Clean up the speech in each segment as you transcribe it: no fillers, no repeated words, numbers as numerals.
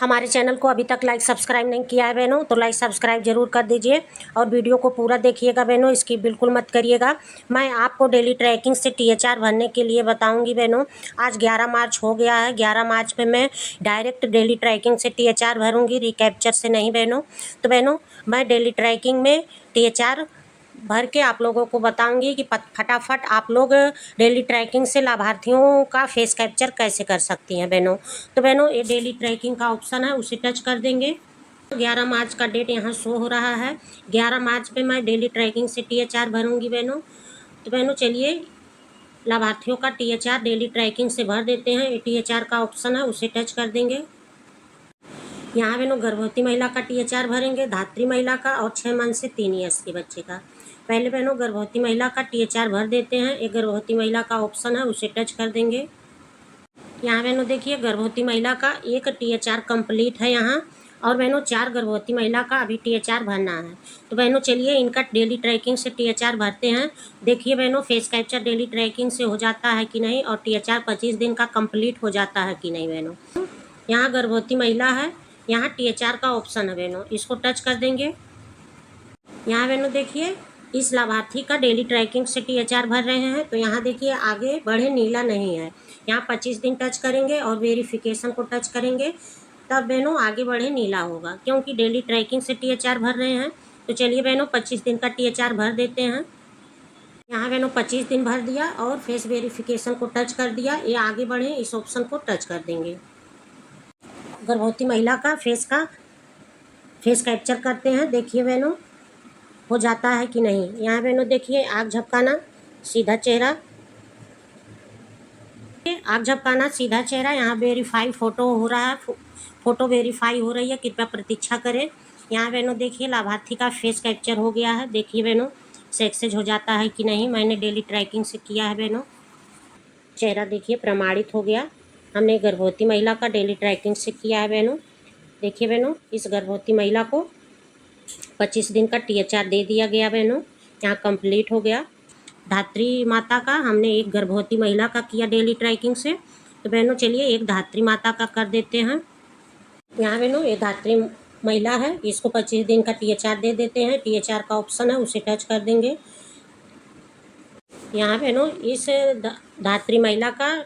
हमारे चैनल को अभी तक लाइक सब्सक्राइब नहीं किया है बहनों, तो लाइक सब्सक्राइब ज़रूर कर दीजिए और वीडियो को पूरा देखिएगा बहनों, इसकी बिल्कुल मत करिएगा। मैं आपको डेली ट्रैकिंग से THR भरने के लिए बताऊंगी बहनों। आज 11 मार्च हो गया है। 11 मार्च पे मैं डायरेक्ट डेली ट्रैकिंग से THR भरूंगी, रिकैप्चर से नहीं बहनों। तो बहनों, मैं डेली ट्रैकिंग में THR भर के आप लोगों को बताऊंगी कि फटाफट आप लोग डेली ट्रैकिंग से लाभार्थियों का फेस कैप्चर कैसे कर सकती हैं बहनों। तो बहनों, ये डेली ट्रैकिंग का ऑप्शन है, उसे टच कर देंगे। 11 मार्च का डेट यहाँ शो हो रहा है। 11 मार्च पे मैं डेली ट्रैकिंग से THR भरूंगी बहनों। तो बहनों चलिए, लाभार्थियों का THR डेली ट्रैकिंग से भर देते हैं। ये THR का ऑप्शन है, उसे टच कर देंगे। यहाँ बहनों, गर्भवती महिला का THR भरेंगे, धात्री महिला का और 6 मंथ से 3 ईयर्स के बच्चे का। पहले बहनों गर्भवती महिला का THR भर देते हैं। एक गर्भवती महिला का ऑप्शन है, उसे टच कर देंगे। यहाँ बहनों देखिए, गर्भवती महिला का एक THR कंप्लीट है यहाँ, और बहनों 4 गर्भवती महिला का अभी THR भरना है। तो बहनों चलिए, इनका डेली ट्रैकिंग से THR भरते हैं। देखिए बहनों, फेस कैप्चर डेली ट्रैकिंग से हो जाता है कि नहीं, और THR 25 दिन का कंप्लीट हो जाता है कि नहीं बहनों। यहाँ गर्भवती महिला है, यहाँ THR का ऑप्शन है बहनों, इसको टच कर देंगे। यहाँ बहनों देखिए, इस लाभार्थी का डेली ट्रैकिंग से THR भर रहे हैं। तो यहाँ देखिए, आगे बढ़े नीला नहीं है, यहाँ 25 दिन टच करेंगे और वेरिफिकेशन को टच करेंगे, तब बहनों आगे बढ़े नीला होगा, क्योंकि डेली ट्रैकिंग से THR भर रहे हैं। तो चलिए बहनों, 25 दिन का THR भर देते हैं। यहाँ बहनों 25 दिन भर दिया और फेस वेरिफिकेशन को टच कर दिया। ये आगे बढ़े, इस ऑप्शन को टच कर देंगे। गर्भवती महिला का फेस कैप्चर करते हैं। देखिए बहनों, हो जाता है कि नहीं। यहाँ बहनों देखिए, आँख झपकाना, सीधा चेहरा, आँख झपकाना, सीधा चेहरा। यहाँ वेरीफाई फ़ोटो हो रहा है, फ़ोटो वेरीफाई हो रही है, कृपया प्रतीक्षा करें। यहाँ बहनों देखिए, लाभार्थी का फेस कैप्चर हो गया है। देखिए बहनों, सक्सेस हो जाता है कि नहीं, मैंने डेली ट्रैकिंग से किया है बहनों। चेहरा देखिए प्रमाणित हो गया, हमने गर्भवती महिला का डेली ट्रैकिंग से किया है बहनों। देखिए बहनों, इस गर्भवती महिला को 25 दिन का THR दे दिया गया बहनों, यहाँ कंप्लीट हो गया। धात्री माता का हमने एक गर्भवती महिला का किया डेली ट्रैकिंग से। तो बहनों चलिए, एक धात्री माता का कर देते हैं। यहाँ बहनों, ये धात्री महिला है, इसको 25 दिन का THR दे देते हैं। THR का ऑप्शन है, उसे टच कर देंगे। यहाँ बहनों, इस धात्री महिला का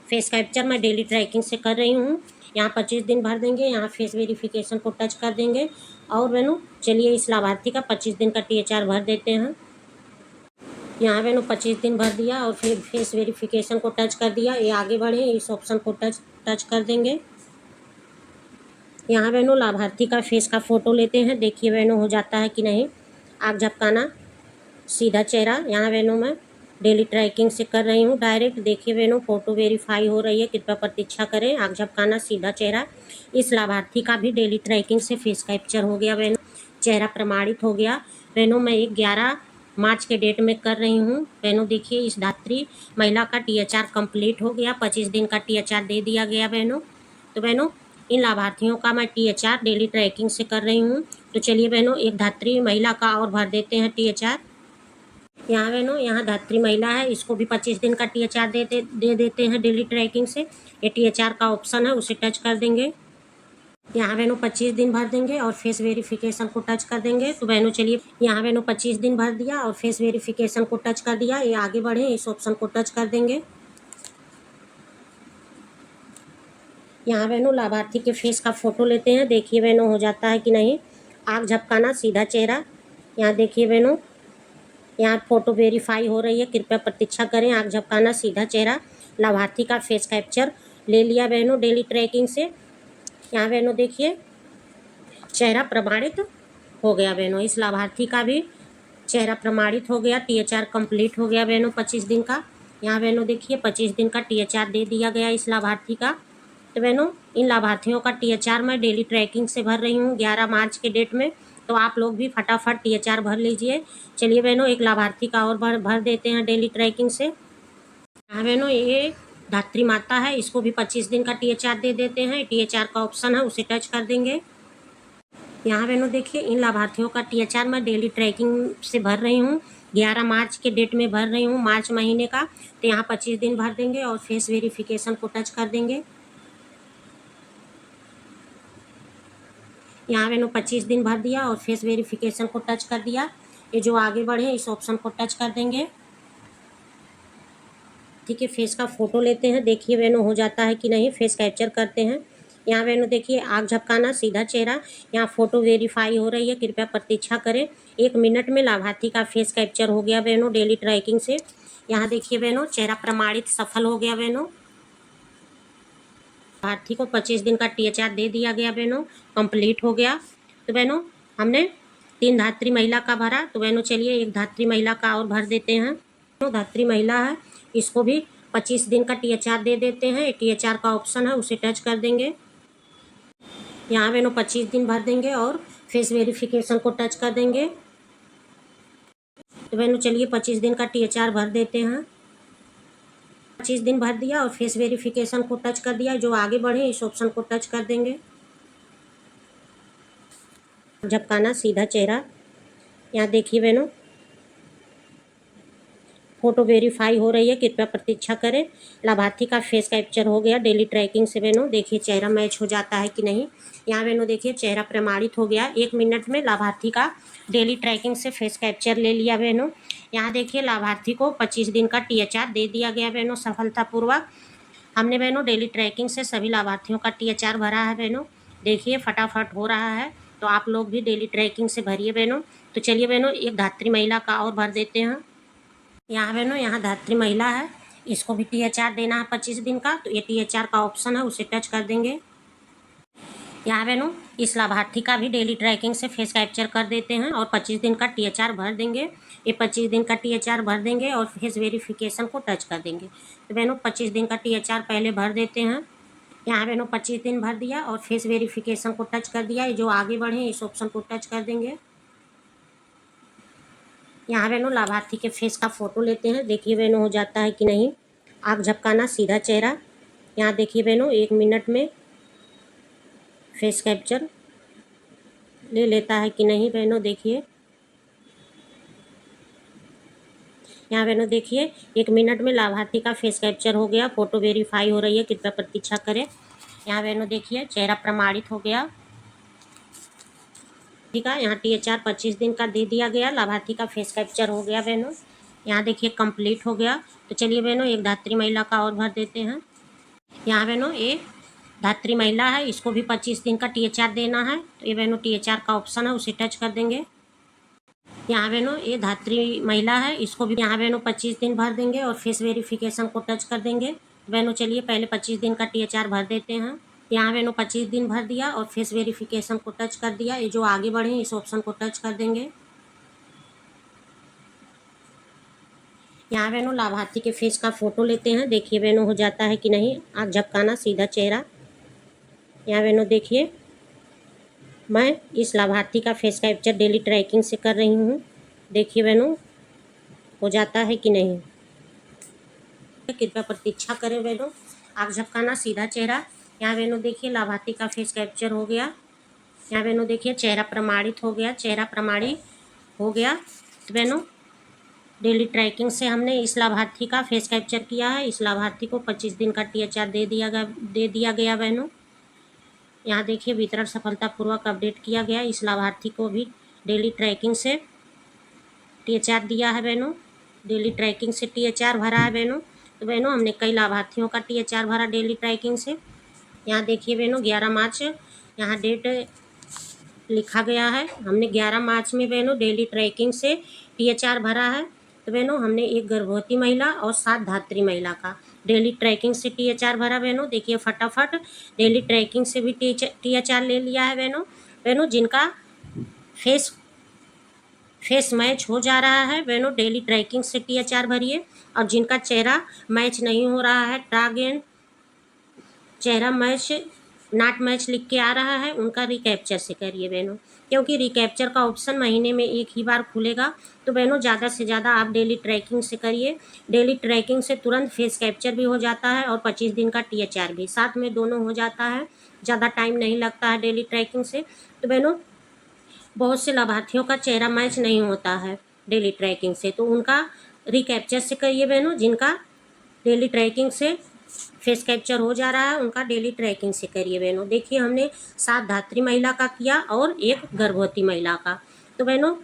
फेस कैप्चर मैं डेली ट्रैकिंग से कर रही हूँ। यहाँ 25 दिन भर देंगे, यहाँ फेस वेरिफिकेशन को टच कर देंगे। और बहनों चलिए, इस लाभार्थी का 25 दिन का THR भर देते हैं। यहाँ बहनों 25 दिन भर दिया और फिर फेस वेरिफिकेशन को टच कर दिया। ये आगे बढ़े, इस ऑप्शन को टच कर देंगे। यहाँ बहनों, लाभार्थी का फेस का फ़ोटो लेते हैं। देखिए बहनों, हो जाता है कि नहीं। आँख झपकाना, सीधा चेहरा। यहाँ बहनों, मैं डेली ट्रैकिंग से कर रही हूँ डायरेक्ट। देखिए बहनों, फ़ोटो वेरीफाई हो रही है, कृपया प्रतीक्षा करें। आँख झपकाना, सीधा चेहरा। इस लाभार्थी का भी डेली ट्रैकिंग से फेस कैप्चर हो गया बहनों, चेहरा प्रमाणित हो गया बहनों। मैं 11 मार्च के डेट में कर रही हूँ बहनों। देखिए, इस धात्री महिला का THR कंप्लीट हो गया, 25 दिन का THR दे दिया गया बहनों। तो बहनों, इन लाभार्थियों का मैं THR डेली ट्रैकिंग से कर रही हूँ। तो चलिए बहनों, एक धात्री महिला का और भर देते हैं THR। यहाँ बहनों, यहाँ धात्री महिला है, इसको भी 25 दिन का THR दे देते हैं डेली ट्रैकिंग से। ये THR का ऑप्शन है, उसे टच कर देंगे। यहाँ बहनों 25 दिन भर देंगे और फेस वेरिफिकेशन को टच कर देंगे। तो बहनों चलिए, यहाँ बहनों 25 दिन भर दिया और फेस वेरिफिकेशन को टच कर दिया। ये आगे बढ़े, इस ऑप्शन को टच कर देंगे। यहाँ बहनों, लाभार्थी के फेस का फ़ोटो लेते हैं। देखिए बहनों, हो जाता है कि नहीं। आँख झपकाना, सीधा चेहरा। यहाँ देखिए बहनों, यहाँ फ़ोटो वेरीफाई हो रही है, कृपया प्रतीक्षा करें। आँख झपकाना, सीधा चेहरा। लाभार्थी का फेस कैप्चर ले लिया बहनों डेली ट्रैकिंग से। यहाँ बहनों देखिए, चेहरा प्रमाणित हो गया बहनों। इस लाभार्थी का भी चेहरा प्रमाणित हो गया, THR कंप्लीट हो गया बहनों 25 दिन का। यहाँ बहनों देखिए, 25 दिन का THR दे दिया गया इस लाभार्थी का। तो बहनों, इन लाभार्थियों का THR मैं डेली ट्रैकिंग से भर रही हूँ 11 मार्च के डेट में। तो आप लोग भी फटाफट THR भर लीजिए। चलिए बहनों, एक लाभार्थी का और भर देते हैं डेली ट्रैकिंग से। हाँ बहनों, ये धात्री माता है, इसको भी 25 दिन का THR दे देते हैं। THR का ऑप्शन है, उसे टच कर देंगे। यहाँ बहनों देखिए, इन लाभार्थियों का THR मैं डेली ट्रैकिंग से भर रही हूँ, 11 मार्च के डेट में भर रही हूँ, मार्च महीने का। तो यहाँ 25 दिन भर देंगे और फेस वेरिफिकेशन को टच कर देंगे। यहाँ मैंने 25 दिन भर दिया और फेस वेरिफिकेशन को टच कर दिया। ये जो आगे बढ़े इस ऑप्शन को टच कर देंगे। ठीक है, फेस का फ़ोटो लेते हैं, देखिए बहनों हो जाता है कि नहीं। फेस कैप्चर करते हैं। यहाँ बहनों देखिए, आँख झपकाना, सीधा चेहरा। यहाँ फ़ोटो वेरीफाई हो रही है, कृपया प्रतीक्षा करें। 1 मिनट में लाभार्थी का फेस कैप्चर हो गया बहनों डेली ट्रैकिंग से। यहाँ देखिए बहनों, चेहरा प्रमाणित सफल हो गया बहनों। लाभार्थी को 25 दिन का THR दे दिया गया बहनों, कंप्लीट हो गया। तो बहनों हमने 3 धात्री महिला का भरा, तो बहनों चलिए 1 धात्री महिला का और भर देते हैं। तो धात्री महिला है, इसको भी 25 दिन का THR दे देते हैं। THR का ऑप्शन है, उसे टच कर देंगे। यहाँ बहनों 25 दिन भर देंगे और फेस वेरिफिकेशन को टच कर देंगे। तो बहनों चलिए 25 दिन का THR भर देते हैं। 25 दिन भर दिया और फेस वेरिफिकेशन को टच कर दिया। जो आगे बढ़े इस ऑप्शन को टच कर देंगे। झपकाना, सीधा चेहरा। यहाँ देखिए बहनों, फोटो वेरीफाई हो रही है, कृपया प्रतीक्षा करें। लाभार्थी का फेस कैप्चर हो गया डेली ट्रैकिंग से बहनों। देखिए चेहरा मैच हो जाता है कि नहीं। यहाँ बहनों देखिए चेहरा प्रमाणित हो गया। 1 मिनट में लाभार्थी का डेली ट्रैकिंग से फेस कैप्चर ले लिया बहनों। यहाँ देखिए लाभार्थी को 25 दिन का THR दे दिया गया बहनों सफलतापूर्वक। हमने बहनों डेली ट्रैकिंग से सभी लाभार्थियों का THR भरा है बहनों। देखिए फटाफट हो रहा है, तो आप लोग भी डेली ट्रैकिंग से भरिए बहनों। तो चलिए बहनों 1 धात्री महिला का और भर देते हैं। यहाँ बहनों, यहाँ धात्री महिला है, इसको भी THR देना है 25 दिन का। तो ये THR का ऑप्शन है, उसे टच कर देंगे। यहाँ बहनों इस लाभार्थी का भी डेली ट्रैकिंग से फेस कैप्चर कर देते हैं और 25 दिन का THR भर देंगे। ये 25 दिन का THR भर देंगे और फेस वेरिफिकेशन को टच कर देंगे। तो बहनों 25 दिन का THR पहले भर देते हैं। यहाँ बहनों 25 दिन भर दिया और फेस वेरिफिकेशन को टच कर दिया। जो आगे बढ़े इस ऑप्शन को टच कर देंगे। यहाँ बहनों लाभार्थी के फेस का फ़ोटो लेते हैं, देखिए बहनों हो जाता है कि नहीं। आँख झपकाना, सीधा चेहरा। यहाँ देखिए बहनों 1 मिनट में फेस कैप्चर ले लेता है कि नहीं बहनों। देखिए यहाँ बहनों देखिए 1 मिनट में लाभार्थी का फेस कैप्चर हो गया। फ़ोटो वेरीफाई हो रही है, कृपया प्रतीक्षा करें। यहाँ बहनों देखिए चेहरा प्रमाणित हो गया। ठीक है, यहाँ THR 25 दिन का दे दिया गया। लाभार्थी का फेस कैप्चर हो गया बहनों। यहाँ देखिए कंप्लीट हो गया। तो चलिए बहनों 1 धात्री महिला का और भर देते हैं। यहाँ बहनों एक धात्री महिला है, इसको भी 25 दिन का THR देना है। तो ये बहनों THR का ऑप्शन है, उसे टच कर देंगे। यहाँ बहनों ये धात्री महिला है, इसको भी यहाँ बहनों 25 दिन भर देंगे और फेस वेरिफिकेशन को टच कर देंगे। बहनों चलिए पहले 25 दिन का THR भर देते हैं। यहाँ बहनों 25 दिन भर दिया और फेस वेरिफिकेशन को टच कर दिया। ये जो आगे बढ़े इस ऑप्शन को टच कर देंगे। यहाँ बहनों लाभार्थी के फेस का फ़ोटो लेते हैं, देखिए बहनों हो जाता है कि नहीं। आँख झपकाना, सीधा चेहरा। यहाँ बहनों देखिए मैं इस लाभार्थी का फेस कैप्चर डेली ट्रैकिंग से कर रही हूँ। देखिए बहनों हो जाता है कि नहीं। कृपया प्रतीक्षा करें बहनों। आँख झपकाना, सीधा चेहरा। यहाँ बहनों देखिए लाभार्थी का फेस कैप्चर हो गया। यहाँ बहनों देखिए चेहरा प्रमाणित हो गया, चेहरा प्रमाणित हो गया। तो बहनों डेली ट्रैकिंग से हमने इस लाभार्थी का फेस कैप्चर किया है। इस लाभार्थी को 25 दिन का THR दे दिया गया बहनों। यहाँ देखिए वितरण सफलतापूर्वक अपडेट किया गया। इस लाभार्थी को भी डेली ट्रैकिंग से THR दिया है बहनों। डेली ट्रैकिंग से THR भरा है बहनों। तो बहनों हमने कई लाभार्थियों का THR भरा डेली ट्रैकिंग से। यहाँ देखिए बहनों 11 मार्च यहाँ डेट लिखा गया है। हमने 11 मार्च में बहनों डेली ट्रैकिंग से THR भरा है। तो बहनों हमने एक गर्भवती महिला और 7 धात्री महिला का डेली ट्रैकिंग से THR भरा बहनों। देखिए फटाफट डेली ट्रैकिंग से भी THR ले लिया है बहनों जिनका फेस मैच हो जा रहा है बहनों डेली ट्रैकिंग से THR भरिए। और जिनका चेहरा मैच नहीं हो रहा है, टारगेट चेहरा मैच नॉट मैच लिख के आ रहा है, उनका रिकैप्चर से करिए बहनों, क्योंकि रिकैप्चर का ऑप्शन महीने में एक ही बार खुलेगा। तो बहनों ज़्यादा से ज़्यादा आप डेली ट्रैकिंग से करिए। डेली ट्रैकिंग से तुरंत फेस कैप्चर भी हो जाता है और 25 दिन का THR भी साथ में दोनों हो जाता है। ज़्यादा टाइम नहीं लगता है डेली ट्रैकिंग से। तो बहनों बहुत से लाभार्थियों का चेहरा मैच नहीं होता है डेली ट्रैकिंग से, तो उनका रिकैप्चर से करिए बहनों जिनका डेली ट्रैकिंग से फेस कैप्चर हो जा रहा है उनका डेली ट्रैकिंग से करिए बहनों। देखिए हमने 7 धात्री महिला का किया और 1 गर्भवती महिला का। तो बहनों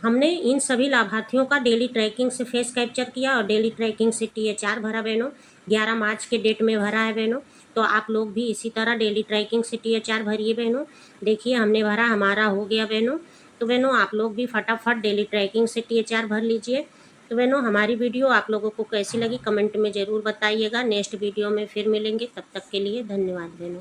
हमने इन सभी लाभार्थियों का डेली ट्रैकिंग से फेस कैप्चर किया और डेली ट्रैकिंग से THR भरा बहनों। 11 मार्च के डेट में भरा है बहनों। तो आप लोग भी इसी तरह डेली ट्रैकिंग से THR भरिए बहनों। देखिए हमने भरा, हमारा हो गया बहनों। तो बहनों आप लोग भी फटाफट डेली ट्रैकिंग से THR भर लीजिए। तो बहनों हमारी वीडियो आप लोगों को कैसी लगी कमेंट में ज़रूर बताइएगा। नेक्स्ट वीडियो में फिर मिलेंगे, तब तक के लिए धन्यवाद बहनों।